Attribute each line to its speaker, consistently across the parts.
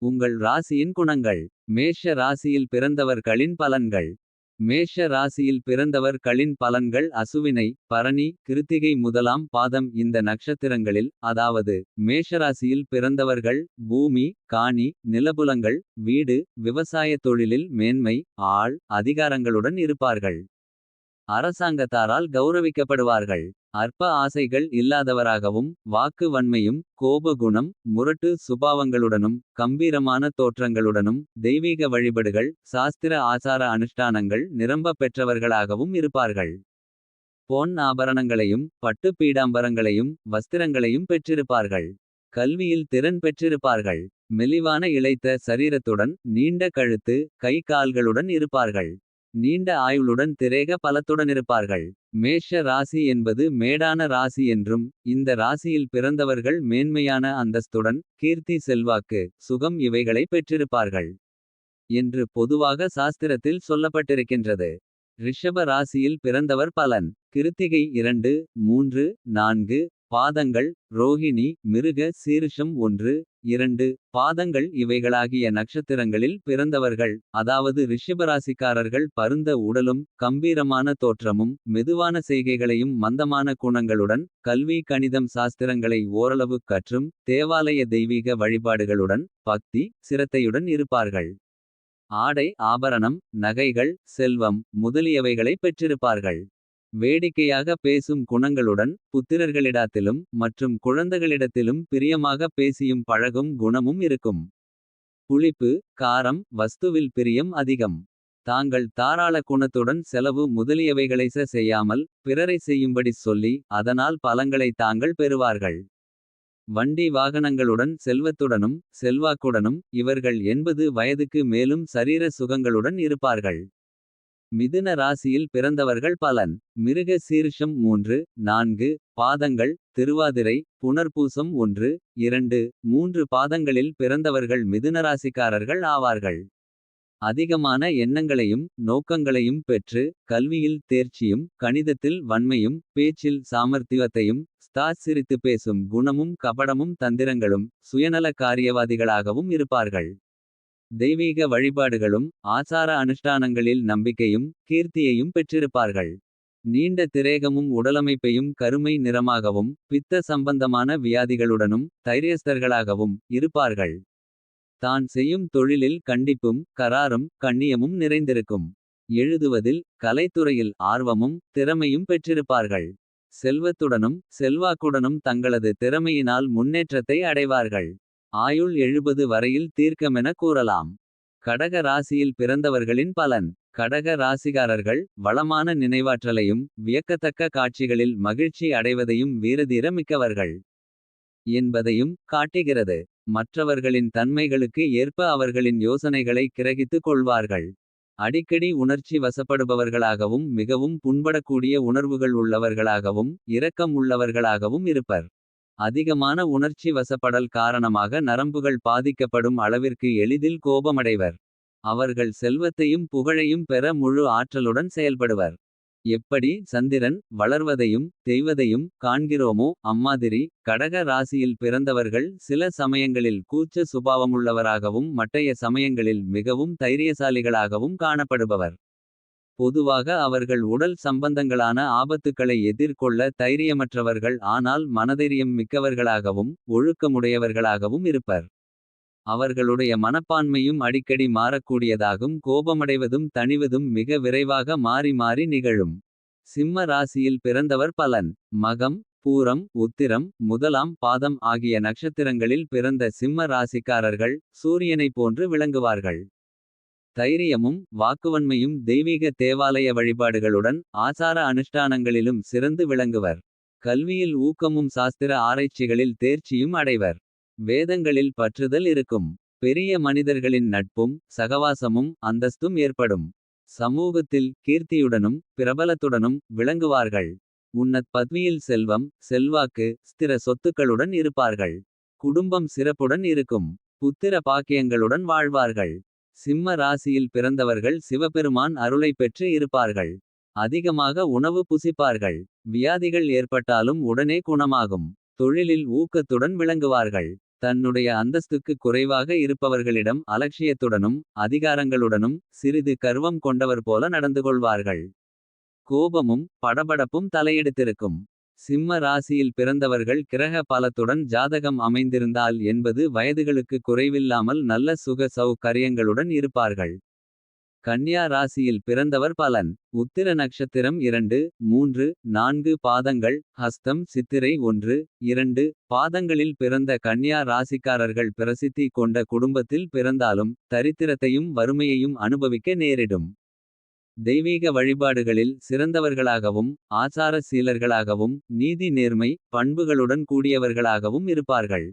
Speaker 1: உங்கள் ராசியின் குணங்கள். மேஷ ராசியில் பிறந்தவர்களின் பலன்கள். மேஷ ராசியில் பிறந்தவர்களின் பலன்கள் அசுவினை பரணி கிருத்திகை முதலாம் பாதம் இந்த நட்சத்திரங்களில். அதாவது மேஷராசியில் பிறந்தவர்கள் பூமி காணி நிலபுலங்கள் வீடு விவசாய தொழிலில் மேன்மை ஆள் அதிகாரங்களுடன் இருப்பார்கள். அரசாங்கத்தாரால் கௌரவிக்கப்படுவார்கள். அற்ப ஆசைகள் இல்லாதவராகவும் வாக்கு வன்மையும் கோப குணம் முரட்டு சுபாவங்களுடனும் கம்பீரமான தோற்றங்களுடனும் தெய்வீக வழிபடுகள் சாஸ்திர ஆசார அனுஷ்டானங்கள் நிரம்ப பெற்றவர்களாகவும் இருப்பார்கள். பொன் ஆபரணங்களையும் பட்டு பீடாம்பரங்களையும் வஸ்திரங்களையும் பெற்றிருப்பார்கள். கல்வியில் திறன் பெற்றிருப்பார்கள். மெலிவான இளைத்த சரீரத்துடன் நீண்ட கழுத்து கை கால்களுடன் இருப்பார்கள். நீண்ட ஆயுளுடன் திரேக பலத்துடனிருப்பார்கள். மேஷ ராசி என்பது மேடான ராசி என்றும் இந்த ராசியில் பிறந்தவர்கள் மேன்மையான அந்தஸ்துடன் கீர்த்தி செல்வாக்கு சுகம் இவைகளை பெற்றிருப்பார்கள் என்று பொதுவாக சாஸ்திரத்தில் சொல்லப்பட்டிருக்கின்றது. ரிஷப ராசியில் பிறந்தவர் பலன். கிருத்திகை 2 3 4 பாதங்கள் ரோஹிணி மிருக சீரிஷம் 1 2 பாதங்கள் இவைகளாகிய நட்சத்திரங்களில் பிறந்தவர்கள். அதாவது ரிஷபராசிக்காரர்கள் பருந்த உடலும் கம்பீரமான தோற்றமும் மெதுவான செய்கைகளையும் மந்தமான குணங்களுடன் கல்வி கணிதம் சாஸ்திரங்களை ஓரளவு கற்றும் தேவாலய தெய்வீக வழிபாடுகளுடன் பக்தி சிரத்தையுடன் இருப்பார்கள். ஆடை ஆபரணம் நகைகள் செல்வம் முதலியவைகளை பெற்றிருப்பார்கள். வேடிக்கையாக பேசும் குணங்களுடன் புத்திரர்களிடத்திலும் மற்றும் குழந்தைகளிடத்திலும் பிரியமாக பேசியும் பழகும் குணமும் இருக்கும். புளிப்பு காரம் வஸ்துவில் பிரியம் அதிகம். தாங்கள் தாராள குணத்துடன் செலவு முதலியவைகளை செய்யாமல் பிறரை செய்யும்படி சொல்லி அதனால் பலங்களை தாங்கள் பெறுவார்கள். வண்டி வாகனங்களுடன் செல்வத்துடனும் செல்வாக்குடனும் இவர்கள் 80 வயதுக்கு மேலும் சரீர சுகங்களுடன் இருப்பார்கள். மிதுன ராசியில் பிறந்தவர்கள் பலன். மிருக சீரிஷம் 3 4 பாதங்கள் திருவாதிரை புனர்பூசம் 1 2 3 பாதங்களில் பிறந்தவர்கள் மிதுனராசிக்காரர்கள் ஆவார்கள். அதிகமான எண்ணங்களையும் நோக்கங்களையும் பெற்று கல்வியில் தேர்ச்சியும் கணிதத்தில் வன்மையும் பேச்சில் சாமர்த்தியத்தையும் சிரித்து பேசும் குணமும் கபடமும் தந்திரங்களும் சுயநல காரியவாதிகளாகவும் இருப்பார்கள். தெய்வீக வழிபாடுகளும் ஆசார அனுஷ்டானங்களில் நம்பிக்கையும் கீர்த்தியையும் பெற்றிருப்பார்கள். நீண்ட திரேகமும் உடலமைப்பையும் கருமை நிறமாகவும் பித்த சம்பந்தமான வியாதிகளுடனும் தைரியஸ்தர்களாகவும் இருப்பார்கள். தான் செய்யும் தொழிலில் கண்டிப்பும் கராரும் கண்ணியமும் நிறைந்திருக்கும். எழுதுவதில் கலைத்துறையில் ஆர்வமும் திறமையும் பெற்றிருப்பார்கள். செல்வத்துடனும் செல்வாக்குடனும் தங்களது திறமையினால் முன்னேற்றத்தை அடைவார்கள். ஆயுள் 70 வரையில் தீர்க்கமென கூறலாம். கடக ராசியில் பிறந்தவர்களின் பலன். கடக ராசிகாரர்கள் வளமான நினைவாற்றலையும் வியக்கத்தக்க காட்சிகளில் மகிழ்ச்சி அடைவதையும் வீரதீர மிக்கவர்கள் என்பதையும் காட்டுகிறது. மற்றவர்களின் தன்மைகளுக்கு ஏற்ப அவர்களின் யோசனைகளை கிரகித்துக் கொள்வார்கள். அடிக்கடி உணர்ச்சி வசப்படுபவர்களாகவும் மிகவும் புண்படக்கூடிய உணர்வுகள் உள்ளவர்களாகவும் இரக்கம் உள்ளவர்களாகவும் இருப்பர். அதிகமான உணர்ச்சி வசப்படல் காரணமாக நரம்புகள் பாதிக்கப்படும் அளவிற்கு எளிதில் கோபமடைவர். அவர்கள் செல்வத்தையும் புகழையும் பெற முழு ஆற்றலுடன் செயல்படுவர். எப்படி சந்திரன் வளர்வதையும் தெய்வதையும் காண்கிறோமோ அம்மாதிரி கடக ராசியில் பிறந்தவர்கள் சில சமயங்களில் கூச்ச சுபாவமுள்ளவராகவும் மற்றைய சமயங்களில் மிகவும் தைரியசாலிகளாகவும் காணப்படுபவர். பொதுவாக அவர்கள் உடல் சம்பந்தங்களான ஆபத்துக்களை எதிர்கொள்ள தைரியமற்றவர்கள் ஆனால் மனதைரியம் மிக்கவர்களாகவும் ஒழுக்கமுடையவர்களாகவும் இருப்பர். அவர்களுடைய மனப்பான்மையும் அடிக்கடி மாறக்கூடியதாகும் கோபமடைவதும் தணிவதும் மிக விரைவாக மாறி மாறி நிகழும். சிம்ம ராசியில் பிறந்தவர் பலன். மகம் பூரம் உத்திரம் முதலாம் பாதம் ஆகிய நட்சத்திரங்களில் பிறந்த சிம்ம ராசிக்காரர்கள் சூரியனைப் போன்று விளங்குவார்கள். தைரியமும் வாக்குவன்மையும் தெய்வீக தேவாலய வழிபாடுகளுடன் ஆசார அனுஷ்டானங்களிலும் சிறந்து விளங்குவர். கல்வியில் ஊக்கமும் சாஸ்திர ஆராய்ச்சிகளில் தேர்ச்சியும் அடைவர். வேதங்களில் பற்றுதல் இருக்கும். பெரிய மனிதர்களின் நட்பும் சகவாசமும் அந்தஸ்தும் ஏற்படும். சமூகத்தில் கீர்த்தியுடனும் பிரபலத்துடனும் விளங்குவார்கள். உன்னத் பத்வியில் செல்வம் செல்வாக்கு ஸ்திர சொத்துக்களுடன் இருப்பார்கள். குடும்பம் சிறப்புடன் இருக்கும். புத்திர பாக்கியங்களுடன் வாழ்வார்கள். சிம்ம ராசியில் பிறந்தவர்கள் சிவபெருமான் அருளை பெற்று இருப்பார்கள். அதிகமாக உணவு புசிப்பார்கள். வியாதிகள் ஏற்பட்டாலும் உடனே குணமாகும். தொழிலில் ஊக்கத்துடன் விளங்குவார்கள். தன்னுடைய அந்தஸ்துக்கு குறைவாக இருப்பவர்களிடம் அலட்சியத்துடனும் அதிகாரங்களுடனும் சிறிது கர்வம் கொண்டவர் போல நடந்து கொள்வார்கள். கோபமும் படபடப்பும் தலையெடுத்திருக்கும். சிம்ம ராசியில் பிறந்தவர்கள் கிரக பலத்துடன் ஜாதகம் அமைந்திருந்தால் என்பது வயதுகளுக்கு குறைவில்லாமல் நல்ல சுக சௌகரியங்களுடன் இருப்பார்கள். கன்யா ராசியில் பிறந்தவர் பலன். உத்திர நட்சத்திரம் 2, 3, 4 பாதங்கள். ஹஸ்தம் சித்திரை 1, 2 பாதங்களில் பிறந்த கன்யா ராசிக்காரர்கள் பிரசித்தி கொண்ட குடும்பத்தில் பிறந்தாலும் தரித்திரத்தையும் வறுமையையும் அனுபவிக்க நேரிடும். தெய்வீக வழிபாடுகளில் சிறந்தவர்களாகவும் ஆசார சீலர்களாகவும் நீதி நேர்மை பண்புகளுடன் கூடியவர்களாகவும் இருப்பார்கள்.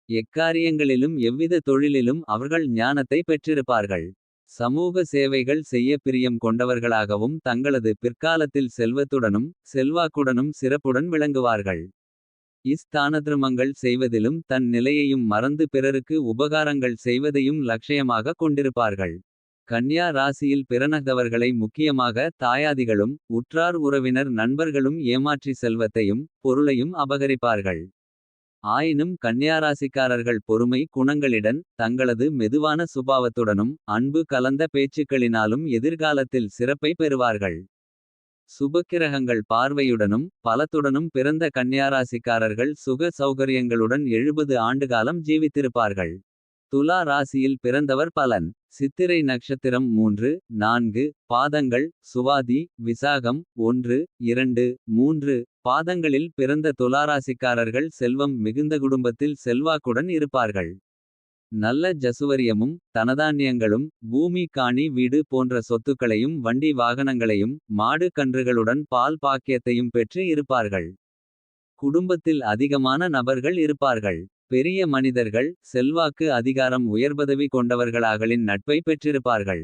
Speaker 1: எக்காரியங்களிலும் எவ்வித தொழிலிலும் அவர்கள் ஞானத்தை பெற்றிருப்பார்கள். சமூக சேவைகள் செய்ய பிரியம் கொண்டவர்களாகவும் தங்களது பிற்காலத்தில் செல்வத்துடனும் செல்வாக்குடனும் சிறப்புடன் விளங்குவார்கள். இஸ்தானதர்மங்கள் செய்வதிலும் தன் நிலையையும் மறந்து பிறருக்கு உபகாரங்கள் செய்வதையும் லட்சியமாக கொண்டிருப்பார்கள். கன்யா ராசியில் பிறந்தவர்களை முக்கியமாக தாயாதிகளும் உற்றார் உறவினர் நண்பர்களும் ஏமாற்றி செல்வத்தையும் பொருளையும் அபகரிப்பார்கள். ஆயினும் கன்னியாராசிக்காரர்கள் பொறுமை குணங்களிடன் தங்களது மெதுவான சுபாவத்துடனும் அன்பு கலந்த பேச்சுக்களினாலும் எதிர்காலத்தில் சிறப்பை பெறுவார்கள். சுபக்கிரகங்கள் பார்வையுடனும் பலத்துடனும் பிறந்த கன்னியாராசிக்காரர்கள் சுக சௌகரியங்களுடன் 70 ஆண்டுகாலம் ஜீவித்திருப்பார்கள். துலா ராசியில் பிறந்தவர் பலன். சித்திரை நட்சத்திரம் 3, 4 பாதங்கள். சுவாதி விசாகம் 1, 2, 3 பாதங்களில் பிறந்த துலாராசிக்காரர்கள் செல்வம் மிகுந்த குடும்பத்தில் செல்வாக்குடன் இருப்பார்கள். நல்ல ஜசுவரியமும் தனதானியங்களும் பூமி காணி வீடு போன்ற சொத்துக்களையும் வண்டி வாகனங்களையும் மாடு கன்றுகளுடன் பால் பாக்கியத்தையும் பெற்று இருப்பார்கள். குடும்பத்தில் அதிகமான நபர்கள் இருப்பார்கள். பெரிய மனிதர்கள் செல்வாக்கு அதிகாரம் உயர்பதவி கொண்டவர்களாகளின் நட்பை பெற்றிருப்பார்கள்.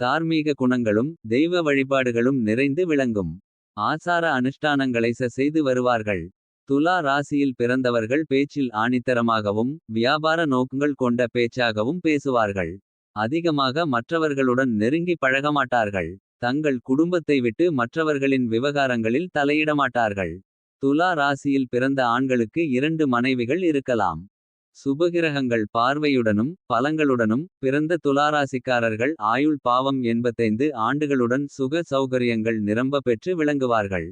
Speaker 1: தார்மீக குணங்களும் தெய்வ வழிபாடுகளும் நிறைந்து விளங்கும். ஆசார அனுஷ்டானங்களை செய்து வருவார்கள். துலா ராசியில் பிறந்தவர்கள் பேச்சில் ஆணித்தரமாகவும் வியாபார நோக்கங்கள் கொண்ட பேச்சாகவும் பேசுவார்கள். அதிகமாக மற்றவர்களுடன் நெருங்கி பழகமாட்டார்கள். தங்கள் குடும்பத்தை விட்டு மற்றவர்களின் விவகாரங்களில் தலையிடமாட்டார்கள். துலா ராசியில் பிறந்த ஆண்களுக்கு 2 மனைவிகள் இருக்கலாம். சுபகிரகங்கள் பார்வையுடனும் பலங்களுடனும் பிறந்த துலாராசிக்காரர்கள் ஆயுள் பாவம் 85 ஆண்டுகளுடன் சுக சௌகரியங்கள் நிரம்ப பெற்று விளங்குவார்கள்.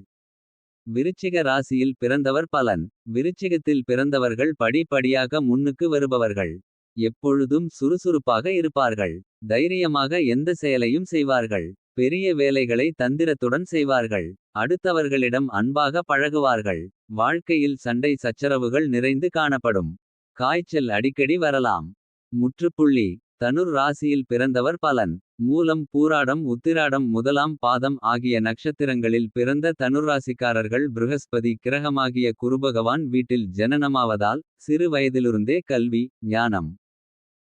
Speaker 1: விருச்சிக ராசியில் பிறந்தவர் பலன். விருச்சிகத்தில் பிறந்தவர்கள் படிப்படியாக முன்னுக்கு வருபவர்கள். எப்பொழுதும் சுறுசுறுப்பாக இருப்பார்கள். தைரியமாக எந்த செயலையும் செய்வார்கள். பெரிய வேலைகளை தந்திரத்துடன் செய்வார்கள். அடுத்தவர்களிடம் அன்பாக பழகுவார்கள். வாழ்க்கையில் சண்டை சச்சரவுகள் நிறைந்து காணப்படும். காய்ச்சல் அடிக்கடி வரலாம். முற்றுப்புள்ளி. தனுர் ராசியில் பிறந்தவர் பலன். மூலம் பூராடம் உத்திராடம் முதலாம் பாதம் ஆகிய நட்சத்திரங்களில் பிறந்த தனுராசிக்காரர்கள் பிருகஸ்பதி கிரகமாகிய குருபகவான் வீட்டில் ஜனனமாவதால் சிறு வயதிலிருந்தே கல்வி ஞானம்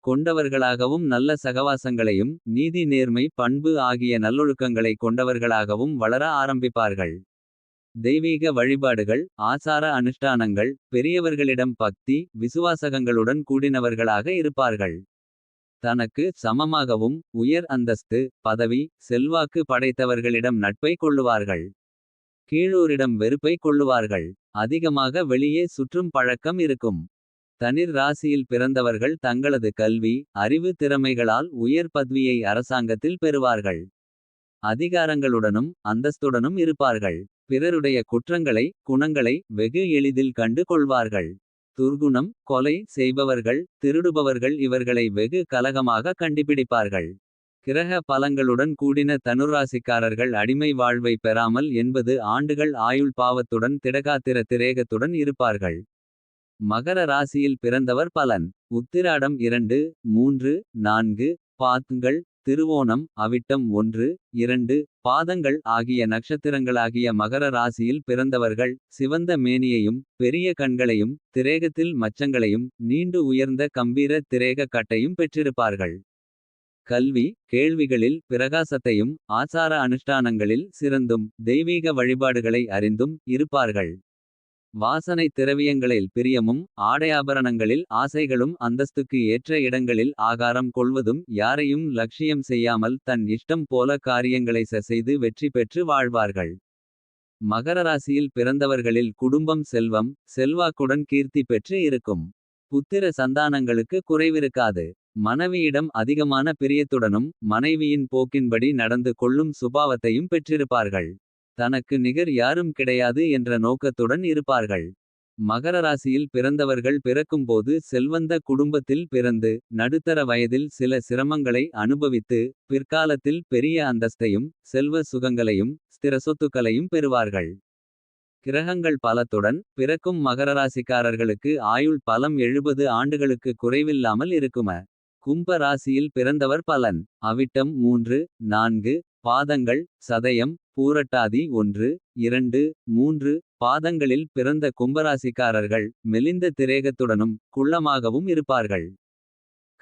Speaker 1: கொண்டவர்களாகவும் நல்ல சகவாசங்களையும் நீதி நேர்மை பண்பு ஆகிய நல்லொழுக்கங்களை கொண்டவர்களாகவும் வளர ஆரம்பிப்பார்கள். தெய்வீக வழிபாடுகள் ஆசார அனுஷ்டானங்கள் பெரியவர்களிடம் பக்தி விசுவாசகங்களுடன் கூடினவர்களாக இருப்பார்கள். தனக்கு சமமாகவும் உயர் அந்தஸ்து பதவி செல்வாக்கு படைத்தவர்களிடம் நட்பை கொள்ளுவார்கள். கீழோரிடம் வெறுப்பை கொள்ளுவார்கள். அதிகமாக வெளியே சுற்றும் பழக்கம் இருக்கும். தனிர் ராசியில் பிறந்தவர்கள் தங்களது கல்வி அறிவு திறமைகளால் உயர் பதவியை அரசாங்கத்தில் பெறுவார்கள். அதிகாரங்களுடனும் அந்தஸ்துடனும் இருப்பார்கள். பிறருடைய குற்றங்களை குணங்களை வெகு எளிதில் கண்டு கொள்வார்கள். துர்குணம் கொலை செய்பவர்கள் திருடுபவர்கள் இவர்களை வெகு கலகமாக கண்டுபிடிப்பார்கள். கிரக பலங்களுடன் கூடின தனுராசிக்காரர்கள் அடிமை வாழ்வை பெறாமல் 80 ஆண்டுகள் ஆயுள் பாவத்துடன் திடகாத்திர திரேகத்துடன் இருப்பார்கள். மகர ராசியில் பிறந்தவர் பலன். உத்திராடம் 2, 3, 4 பாதங்கள். திருவோணம் அவிட்டம் 1, 2 பாதங்கள் ஆகிய நட்சத்திரங்களாகிய மகர ராசியில் பிறந்தவர்கள் சிவந்த மேனியையும் பெரிய கண்களையும் திரேகத்தில் மச்சங்களையும் நீண்டு உயர்ந்த கம்பீர திரேக கட்டையும் பெற்றிருப்பார்கள். கல்வி கேள்விகளில் பிரகாசத்தையும் ஆசார அனுஷ்டானங்களில் சிறந்தும் தெய்வீக வழிபாடுகளை அறிந்தும் இருப்பார்கள். வாசனை திரவியங்களில் பிரியமும் ஆடையாபரணங்களில் ஆசைகளும் அந்தஸ்துக்கு ஏற்ற இடங்களில் ஆகாரம் கொள்வதும் யாரையும் லட்சியம் செய்யாமல் தன் இஷ்டம் போல காரியங்களை செய்து வெற்றி பெற்று வாழ்வார்கள். மகர ராசியில் பிறந்தவர்களில் குடும்பம் செல்வம் செல்வாக்குடன் கீர்த்தி பெற்று இருக்கும். புத்திர சந்தானங்களுக்கு குறைவிருக்காது. மனைவியிடம் அதிகமான பிரியத்துடனும் மனைவியின் போக்கின்படி நடந்து கொள்ளும் சுபாவத்தையும் பெற்றிருப்பார்கள். தனக்கு நிகர் யாரும் கிடையாது என்ற நோக்கத்துடன் இருப்பார்கள். மகர ராசியில் பிறந்தவர்கள் பிறக்கும்போது செல்வந்த குடும்பத்தில் பிறந்து. நடுத்தர வயதில் சில சிரமங்களை அனுபவித்து. பிற்காலத்தில் பெரிய அந்தஸ்தையும் செல்வ சுகங்களையும் ஸ்திர சொத்துக்களையும் பெறுவார்கள். கிரகங்கள் பலத்துடன் பிறக்கும் மகரராசிக்காரர்களுக்கு ஆயுள் பலம் 70 ஆண்டுகளுக்கு குறைவில்லாமல் இருக்கும. கும்ப ராசியில் பிறந்தவர் பலன். அவிட்டம் 3, 4 பாதங்கள். சதயம் பூரட்டாதி 1, 2, 3 பாதங்களில் பிறந்த கும்பராசிக்காரர்கள். மெலிந்த திரேகத்துடனும் குள்ளமாகவும் இருப்பார்கள்.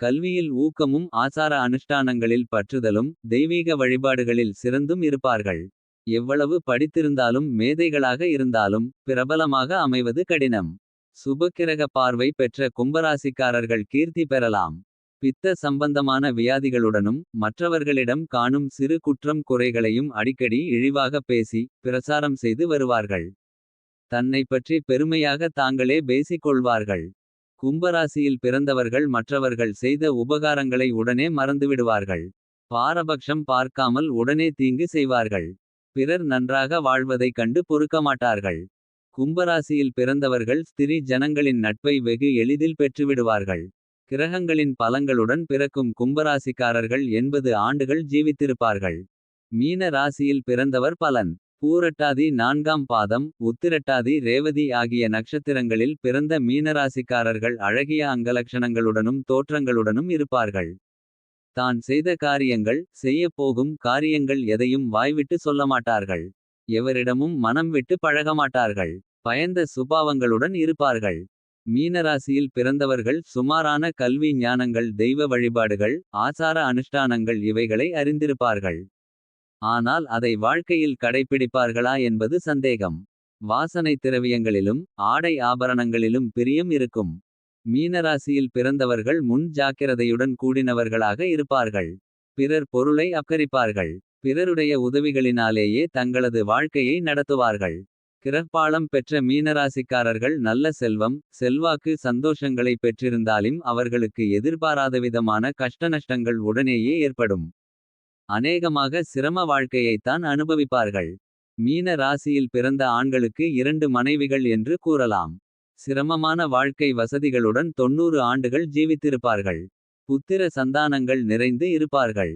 Speaker 1: கல்வியில் ஊக்கமும் ஆசார அனுஷ்டானங்களில் பற்றுதலும். தெய்வீக வழிபாடுகளில் சிறந்தும் இருப்பார்கள். எவ்வளவு படித்திருந்தாலும் மேதைகளாக இருந்தாலும் பிரபலமாக அமைவது கடினம். சுபக்கிரக பார்வை பெற்ற கும்பராசிக்காரர்கள் கீர்த்தி பெறலாம். பித்த சம்பந்தமான வியாதிகளுடனும் மற்றவர்களிடம் காணும் சிறு குற்றம் குறைகளையும் அடிக்கடி இழிவாக பேசி பிரசாரம் செய்து வருவார்கள். தன்னை பற்றி பெருமையாக தாங்களே பேசிக் கொள்வார்கள். கும்பராசியில் பிறந்தவர்கள் மற்றவர்கள் செய்த உபகாரங்களை உடனே மறந்துவிடுவார்கள். பாரபட்சம் பார்க்காமல் உடனே தீங்கு செய்வார்கள். பிறர் நன்றாக வாழ்வதைக் கண்டு பொறுக்கமாட்டார்கள். கும்பராசியில் பிறந்தவர்கள் ஸ்திரீ ஜனங்களின் நட்பை வெகு எளிதில் பெற்றுவிடுவார்கள். கிரகங்களின் பலங்களுடன் பிறக்கும் கும்பராசிக்காரர்கள் 80 ஆண்டுகள் ஜீவித்திருப்பார்கள். மீன ராசியில் பிறந்தவர் பலன். பூரட்டாதி 4ஆம் பாதம் உத்திரட்டாதி ரேவதி ஆகிய நட்சத்திரங்களில் பிறந்த மீனராசிக்காரர்கள் அழகிய அங்கலக்ஷணங்களுடனும் தோற்றங்களுடனும் இருப்பார்கள். தான் செய்த காரியங்கள் செய்யப்போகும் காரியங்கள் எதையும் வாய்விட்டு சொல்லமாட்டார்கள். எவரிடமும் மனம் விட்டு பழகமாட்டார்கள். பயந்த சுபாவங்களுடன் இருப்பார்கள். மீனராசியில் பிறந்தவர்கள் சுமாரான கல்வி ஞானங்கள் தெய்வ வழிபாடுகள். ஆசார அனுஷ்டானங்கள் இவைகளை அறிந்திருப்பார்கள். ஆனால் அதை வாழ்க்கையில் கடைப்பிடிப்பார்களா என்பது சந்தேகம். வாசனை திரவியங்களிலும் ஆடை ஆபரணங்களிலும் பிரியம் இருக்கும். மீனராசியில் பிறந்தவர்கள் முன் ஜாக்கிரதையுடன் கூடினவர்களாக இருப்பார்கள். பிறர் பொருளை அக்கரிப்பார்கள். பிறருடைய உதவிகளினாலேயே தங்களது வாழ்க்கையை நடத்துவார்கள். கிரகபாலம் பெற்ற மீனராசிக்காரர்கள் நல்ல செல்வம் செல்வாக்கு சந்தோஷங்களை பெற்றிருந்தாலும் அவர்களுக்கு எதிர்பாராதவிதமான கஷ்டநஷ்டங்கள் உடனேயே ஏற்படும். அநேகமாக சிரம வாழ்க்கையைத்தான் அனுபவிப்பார்கள். மீன ராசியில் பிறந்த ஆண்களுக்கு 2 மனைவிகள் என்று கூறலாம். சிரமமான வாழ்க்கை வசதிகளுடன் 90 ஆண்டுகள் ஜீவித்திருப்பார்கள். புத்திர சந்தானங்கள் நிறைந்து இருப்பார்கள்.